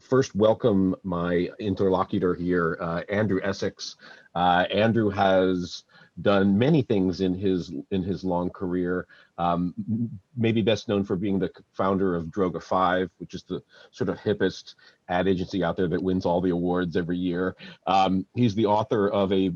first welcome my interlocutor here, Andrew Essex. Andrew has done many things in his long career. Maybe best known for being the founder of Droga 5, which is the sort of hippest ad agency out there that wins all the awards every year. He's the author of a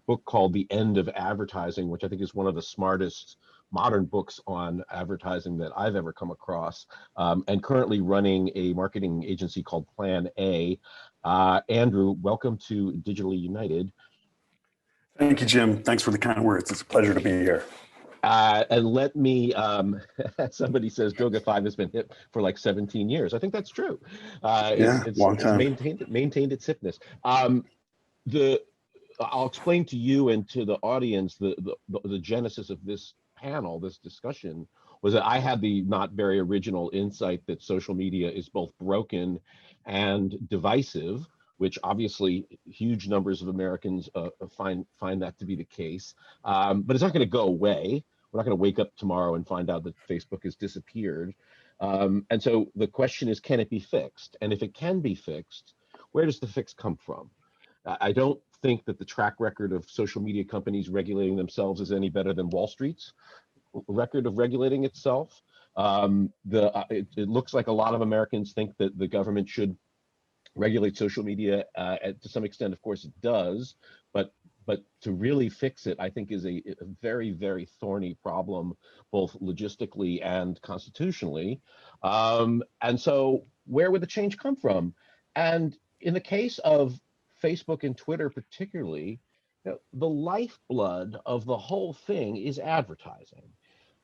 book called The End of Advertising, which I think is one of the smartest modern books on advertising that I've ever come across, and currently running a marketing agency called Plan A. Andrew, welcome to Digitally United. Thank you, Jim. Thanks for the kind words. It's a pleasure to be here. And let me, somebody says Droga 5 has been hip for like 17 years. I think that's true. Long time. It's maintained its hipness. I'll explain to you and to the audience the genesis of this panel, this discussion, was that I had the not very original insight that social media is both broken and divisive, which obviously huge numbers of Americans find that to be the case. But it's not going to go away. We're not going to wake up tomorrow and find out that Facebook has disappeared. And so the question is, can it be fixed? And if it can be fixed, where does the fix come from? I don't think that the track record of social media companies regulating themselves is any better than Wall Street's record of regulating itself. It looks like a lot of Americans think that the government should regulate social media. To some extent, of course, it does, but to really fix it, I think, is a very, very thorny problem, both logistically and constitutionally. And so where would the change come from? And in the case of Facebook and Twitter particularly, the lifeblood of the whole thing is advertising.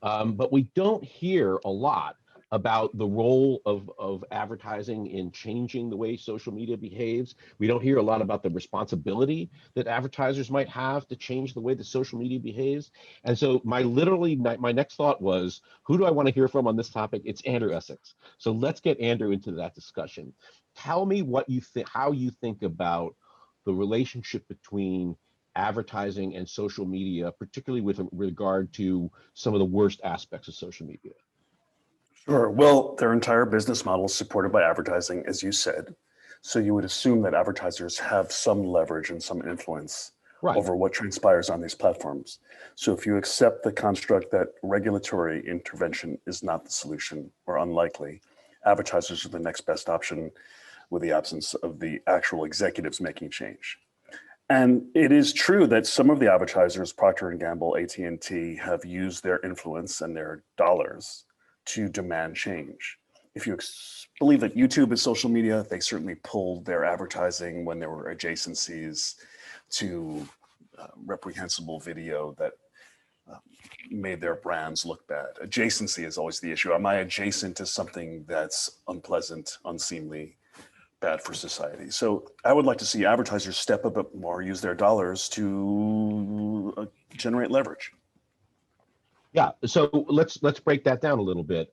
But we don't hear a lot about the role of advertising in changing the way social media behaves. We don't hear a lot about the responsibility that advertisers might have to change the way that social media behaves. And so my next thought was, who do I want to hear from on this topic? It's Andrew Essex. So let's get Andrew into that discussion. Tell me what you think, how you think about the relationship between advertising and social media, particularly with regard to some of the worst aspects of social media. Sure. Well, their entire business model is supported by advertising, as you said. So you would assume that advertisers have some leverage and some influence over what transpires on these platforms. So if you accept the construct that regulatory intervention is not the solution or unlikely, advertisers are the next best option with the absence of the actual executives making change. And it is true that some of the advertisers, Procter & Gamble, AT&T, have used their influence and their dollars to demand change. If you believe that YouTube is social media, they certainly pulled their advertising when there were adjacencies to reprehensible video that made their brands look bad. Adjacency is always the issue. Am I adjacent to something that's unpleasant, unseemly, bad for society? So I would like to see advertisers step a bit more, use their dollars to generate leverage. Yeah, so let's break that down a little bit.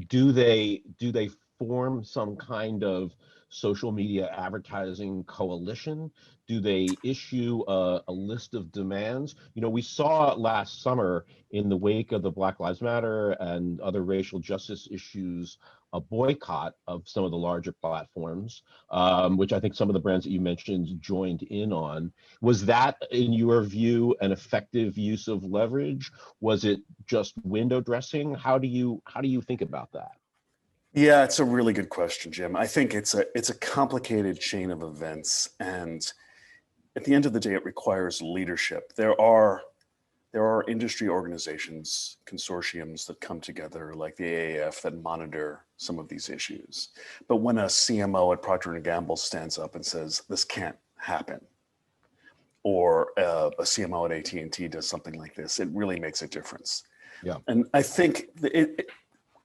Do they form some kind of social media advertising coalition? Do they issue a list of demands? You know, we saw last summer in the wake of the Black Lives Matter and other racial justice issues, a boycott of some of the larger platforms, which I think some of the brands that you mentioned joined in on. Was that, in your view, an effective use of leverage? Was it just window dressing? How do you think about that? Yeah, it's a really good question, Jim. I think it's a complicated chain of events, and at the end of the day, it requires leadership. There are industry organizations, consortiums that come together, like the AAF, that monitor some of these issues. But when a CMO at Procter & Gamble stands up and says, this can't happen, or a CMO at AT&T does something like this, it really makes a difference. Yeah. And I think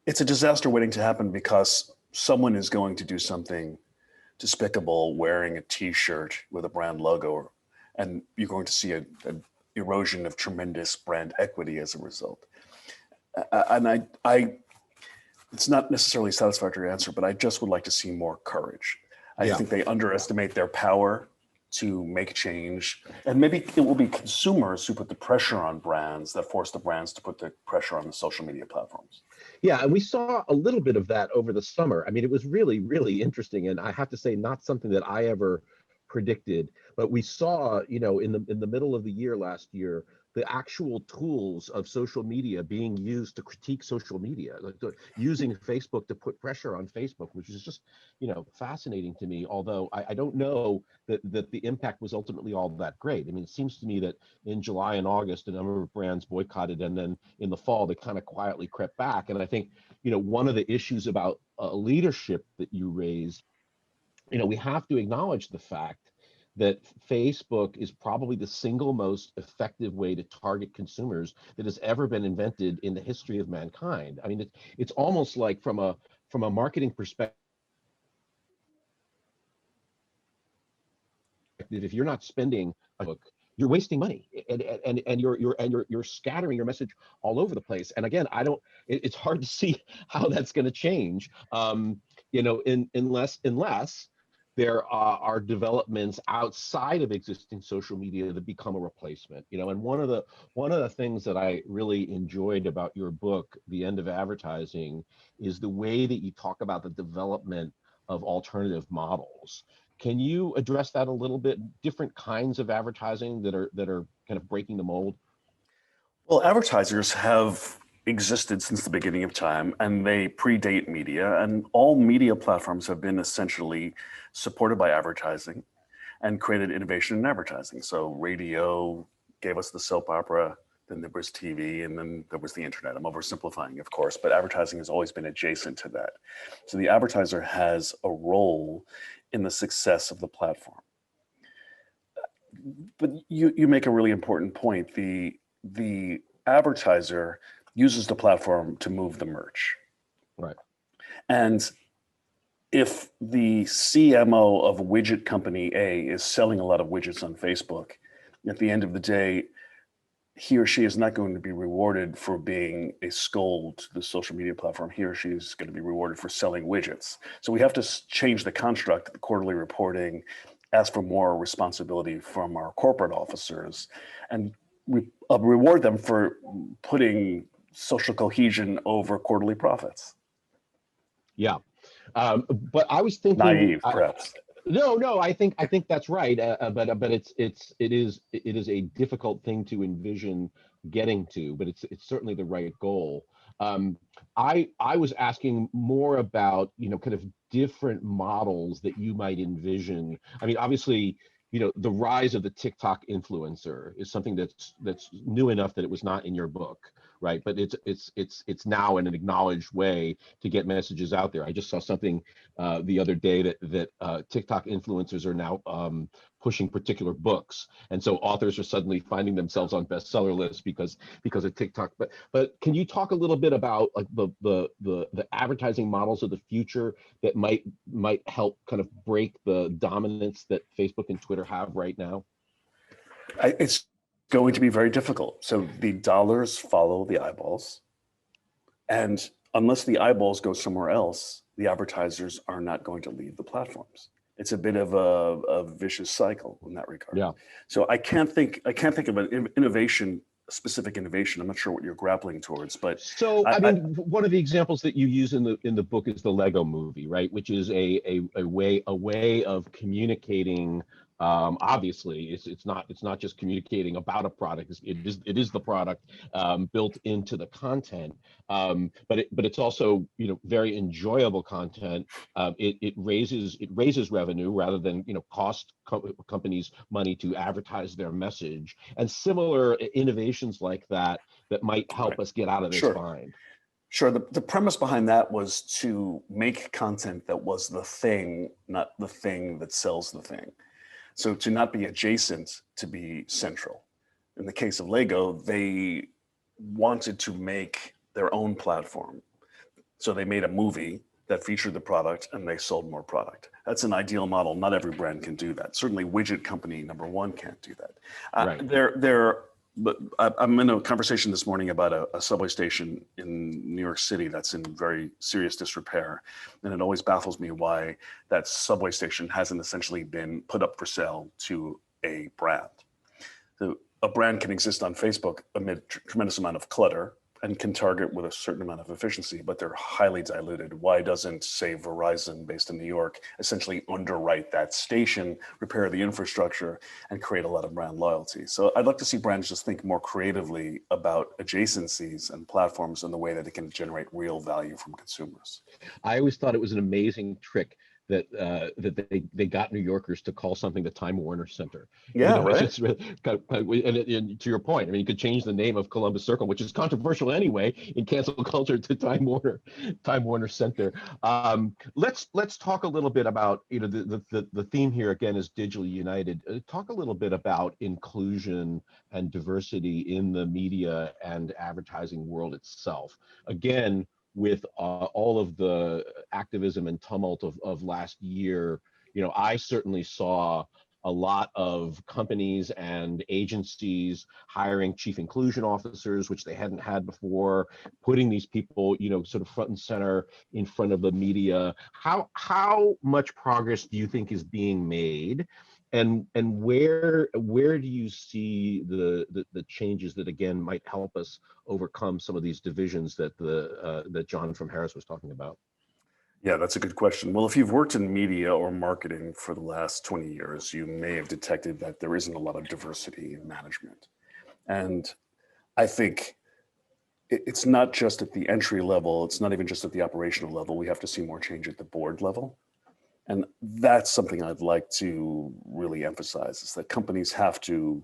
it's a disaster waiting to happen, because someone is going to do something despicable wearing a T-shirt with a brand logo, and you're going to see an erosion of tremendous brand equity as a result. And it's not necessarily a satisfactory answer, but I just would like to see more courage. I think they underestimate their power to make change. And maybe it will be consumers who put the pressure on brands that force the brands to put the pressure on the social media platforms. Yeah, and we saw a little bit of that over the summer. I mean, it was really, really interesting, and I have to say, not something that I ever predicted. But we saw, in the middle of the year last year, the actual tools of social media being used to critique social media, like using Facebook to put pressure on Facebook, which is just, fascinating to me. Although I don't know that the impact was ultimately all that great. I mean, it seems to me that in July and August, a number of brands boycotted, and then in the fall, they kind of quietly crept back. And I think, one of the issues about leadership that you raised, we have to acknowledge the fact that Facebook is probably the single most effective way to target consumers that has ever been invented in the history of mankind. I mean, it's almost like from a marketing perspective, if you're not spending a book, you're wasting money, and you're scattering your message all over the place. And again, it's hard to see how that's going to change, unless there are developments outside of existing social media that become a replacement. And one of the things that I really enjoyed about your book, The End of Advertising, is the way that you talk about the development of alternative models. Can you address that a little bit? Different kinds of advertising that are kind of breaking the mold? Well, advertisers have existed since the beginning of time, and they predate media, and all media platforms have been essentially supported by advertising and created innovation in advertising. So radio gave us the soap opera, then there was TV, and then there was the internet. I'm oversimplifying, of course, but advertising has always been adjacent to that. So the advertiser has a role in the success of the platform. But you make a really important point. The advertiser uses the platform to move the merch. Right. And if the CMO of widget company A is selling a lot of widgets on Facebook, at the end of the day, he or she is not going to be rewarded for being a scold to the social media platform. He or she is going to be rewarded for selling widgets. So we have to change the construct, the quarterly reporting, ask for more responsibility from our corporate officers, and reward them for putting social cohesion over quarterly profits. Yeah, but I was thinking naive, perhaps. No, I think that's right. But it is a difficult thing to envision getting to, but it's certainly the right goal. I was asking more about, kind of different models that you might envision. I mean, obviously, the rise of the TikTok influencer is something that's new enough that it was not in your book, right? But it's now in an acknowledged way to get messages out there. I just saw something the other day that TikTok influencers are now pushing particular books, and so authors are suddenly finding themselves on bestseller lists because of TikTok. But can you talk a little bit about like the advertising models of the future that might help kind of break the dominance that Facebook and Twitter have right now? It's going to be very difficult. So the dollars follow the eyeballs, and unless the eyeballs go somewhere else, the advertisers are not going to leave the platforms. It's a bit of a vicious cycle in that regard. Yeah. So I can't think of an specific innovation. I'm not sure what you're grappling towards, but so I mean, one of the examples that you use in the book is the Lego Movie, right? Which is a way of communicating. Obviously, it's not just communicating about a product. It is the product built into the content. But it's also very enjoyable content. It raises revenue rather than cost companies money to advertise their message. And similar innovations like that might help us get out of this bind. Sure. The premise behind that was to make content that was the thing, not the thing that sells the thing. So to not be adjacent, to be central. In the case of Lego, they wanted to make their own platform. So they made a movie that featured the product and they sold more product. That's an ideal model. Not every brand can do that. Certainly widget company number one can't do that. Right. There but I'm in a conversation this morning about a subway station in New York City that's in very serious disrepair. And it always baffles me why that subway station hasn't essentially been put up for sale to a brand. So a brand can exist on Facebook amid tremendous amount of clutter and can target with a certain amount of efficiency, but they're highly diluted. Why doesn't, say, Verizon, based in New York, essentially underwrite that station, repair the infrastructure, and create a lot of brand loyalty? So I'd like to see brands just think more creatively about adjacencies and platforms in the way that it can generate real value from consumers. I always thought it was an amazing trick that they got New Yorkers to call something the Time Warner Center. Yeah, right. It's really, and to your point, I mean, you could change the name of Columbus Circle, which is controversial anyway in cancel culture, to Time Warner Center. Let's talk a little bit about, the theme here again is digitally united. Talk a little bit about inclusion and diversity in the media and advertising world itself. Again, with all of the activism and tumult of last year, I certainly saw a lot of companies and agencies hiring chief inclusion officers, which they hadn't had before, putting these people, sort of front and center in front of the media. How much progress do you think is being made? And where do you see the changes that again might help us overcome some of these divisions that John from Harris was talking about? Yeah, that's a good question. Well, if you've worked in media or marketing for the last 20 years, you may have detected that there isn't a lot of diversity in management. And I think it's not just at the entry level, it's not even just at the operational level. We have to see more change at the board level. And that's something I'd like to really emphasize, is that companies have to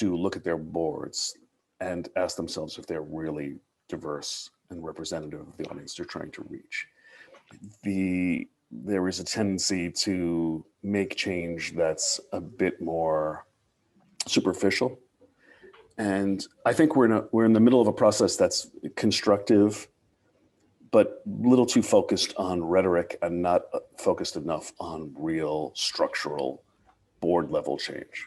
look at their boards and ask themselves if they're really diverse and representative of the audience they're trying to reach. There is a tendency to make change that's a bit more superficial. And I think we're in the middle of a process that's constructive, but a little too focused on rhetoric and not focused enough on real structural board level change.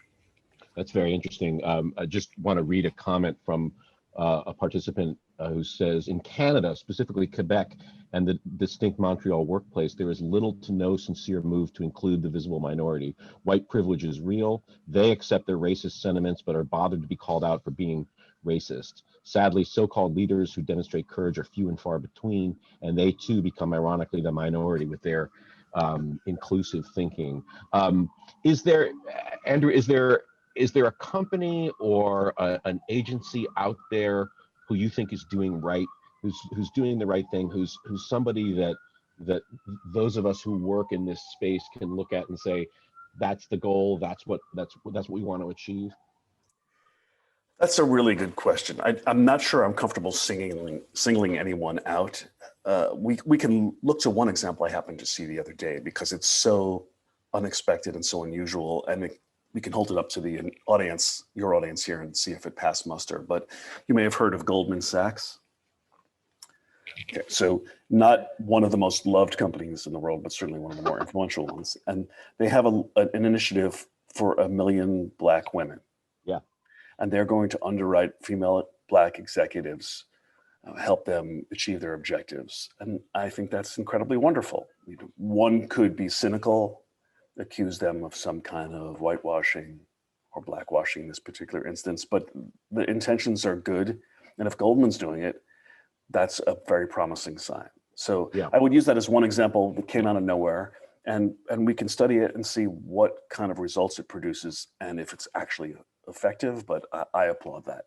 That's very interesting. I just want to read a comment from a participant who says, in Canada, specifically Quebec and the distinct Montreal workplace, there is little to no sincere move to include the visible minority. White privilege is real. They accept their racist sentiments, but are bothered to be called out for being racist. Sadly, so-called leaders who demonstrate courage are few and far between, and they too become ironically the minority with their inclusive thinking. Andrew, is there a company or an agency out there who you think is doing right, who's doing the right thing, who's somebody that those of us who work in this space can look at and say, that's the goal, that's what we want to achieve? That's a really good question. I'm not sure I'm comfortable singling anyone out. We can look to one example I happened to see the other day because it's so unexpected and so unusual, and we can hold it up to the audience, your audience here, and see if it passed muster. But you may have heard of Goldman Sachs. Okay, so not one of the most loved companies in the world, but certainly one of the more influential ones. And they have an initiative for 1 million Black women. Yeah. And they're going to underwrite female Black executives, help them achieve their objectives. And I think that's incredibly wonderful. One could be cynical, accuse them of some kind of whitewashing or blackwashing in this particular instance, but the intentions are good. And if Goldman's doing it, that's a very promising sign. So yeah. I would use that as one example that came out of nowhere, and we can study it and see what kind of results it produces and if it's actually effective, but I applaud that.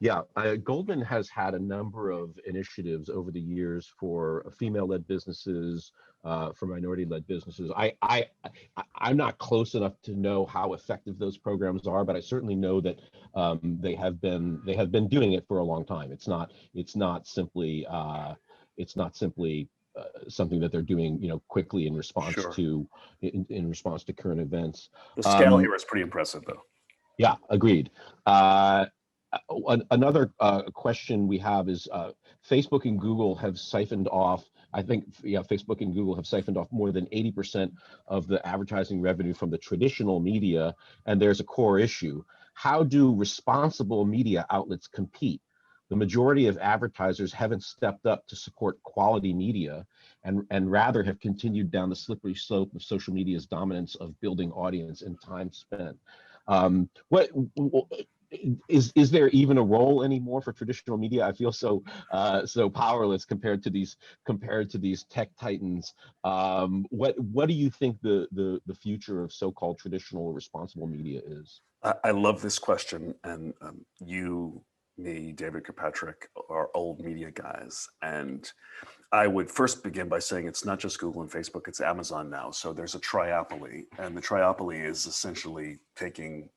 Yeah, Goldman has had a number of initiatives over the years for female-led businesses, for minority-led businesses. I'm not close enough to know how effective those programs are, but I certainly know that they have been doing it for a long time. It's not simply something that they're doing, quickly in response sure. to in response to current events. The scale here is pretty impressive, though. Yeah, agreed. Another question we have is Facebook and Google have siphoned off, Facebook and Google have siphoned off more than 80% of the advertising revenue from the traditional media, and there's a core issue. how do responsible media outlets compete? The majority of advertisers haven't stepped up to support quality media and rather have continued down the slippery slope of social media's dominance of building audience and time spent. What is there even a role anymore for traditional media? I feel so powerless compared to these tech titans. What do you think the future of so-called traditional responsible media is? I love this question, and you, me, David Kirkpatrick are old media guys, and I would first begin by saying it's not just Google and Facebook, it's Amazon now. So there's a triopoly, and the triopoly is essentially taking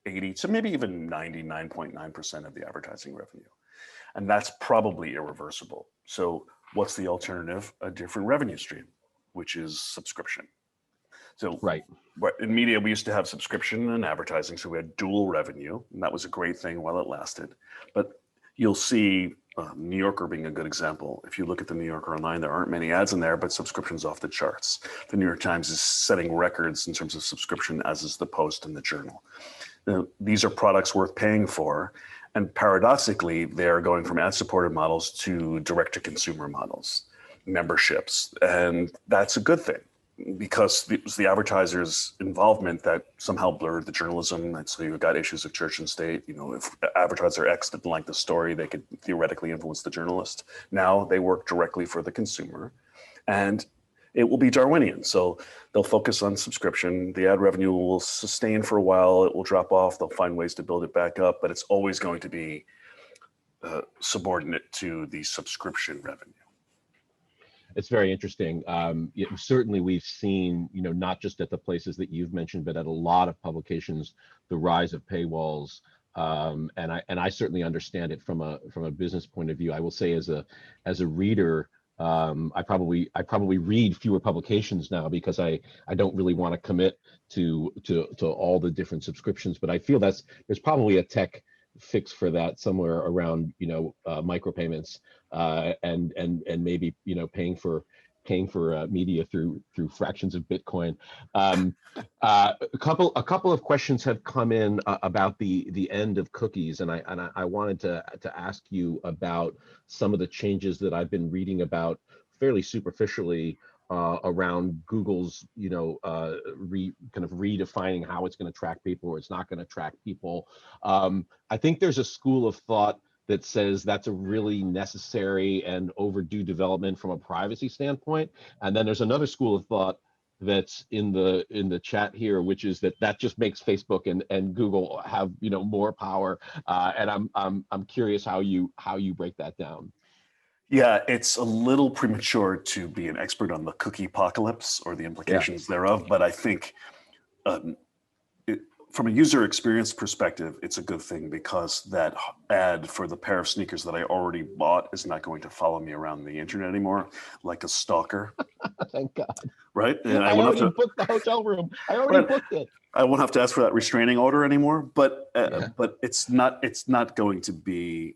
80 to maybe even 99.9% of the advertising revenue. And that's probably irreversible. So what's the alternative? A different revenue stream, which is subscription. So right. In media, we used to have subscription and advertising, so we had dual revenue, and that was a great thing while it lasted. But you'll see New Yorker being a good example. If you look at the New Yorker online, there aren't many ads in there, but subscriptions off the charts. The New York Times is setting records in terms of subscription, as is the Post and the Journal. Now, these are products worth paying for, and paradoxically, they're going from ad-supported models to direct-to-consumer models, memberships, and that's a good thing, because it was the advertisers' involvement that somehow blurred the journalism. And so you got issues of church and state. You know, if advertiser X didn't like the story, they could theoretically influence the journalist. Now they work directly for the consumer, and it will be Darwinian. So they'll focus on subscription. The ad revenue will sustain for a while. It will drop off. They'll find ways to build it back up, but it's always going to be subordinate to the subscription revenue. It's very interesting. Certainly we've seen, not just at the places that you've mentioned, but at a lot of publications, the rise of paywalls. And I certainly understand it from a business point of view. I will say as a reader, I probably read fewer publications now because I don't really want to commit to all the different subscriptions. But I feel there's probably a tech fix for that somewhere around micropayments and maybe paying for media through fractions of Bitcoin. A couple of questions have come in about the end of cookies, and I wanted to ask you about some of the changes that I've been reading about fairly superficially around Google's, kind of redefining how it's going to track people or it's not going to track people. I think there's a school of thought that says that's a really necessary and overdue development from a privacy standpoint. And then there's another school of thought that's in the chat here, which is that just makes Facebook and Google have more power. And I'm curious how you break that down. Yeah, it's a little premature to be an expert on the cookie apocalypse or the implications thereof, but I think from a user experience perspective, it's a good thing because that ad for the pair of sneakers that I already bought is not going to follow me around the internet anymore like a stalker. Thank God. Right? And I already booked the hotel room. I already booked it. I won't have to ask for that restraining order anymore, but it's not going to be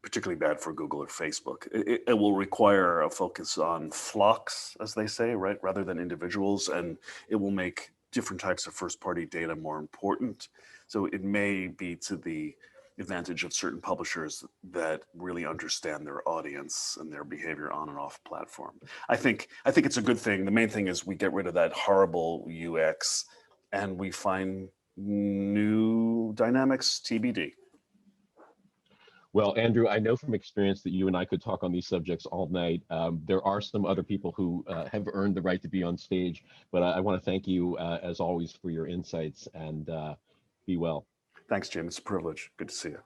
particularly bad for Google or Facebook. It will require a focus on flocks, as they say, right, rather than individuals, and it will make different types of first-party data more important. So it may be to the advantage of certain publishers that really understand their audience and their behavior on and off platform. I think it's a good thing. The main thing is we get rid of that horrible UX and we find new dynamics TBD. Well, Andrew, I know from experience that you and I could talk on these subjects all night. There are some other people who have earned the right to be on stage, but I want to thank you, as always, for your insights, and be well. Thanks, Jim. It's a privilege. Good to see you.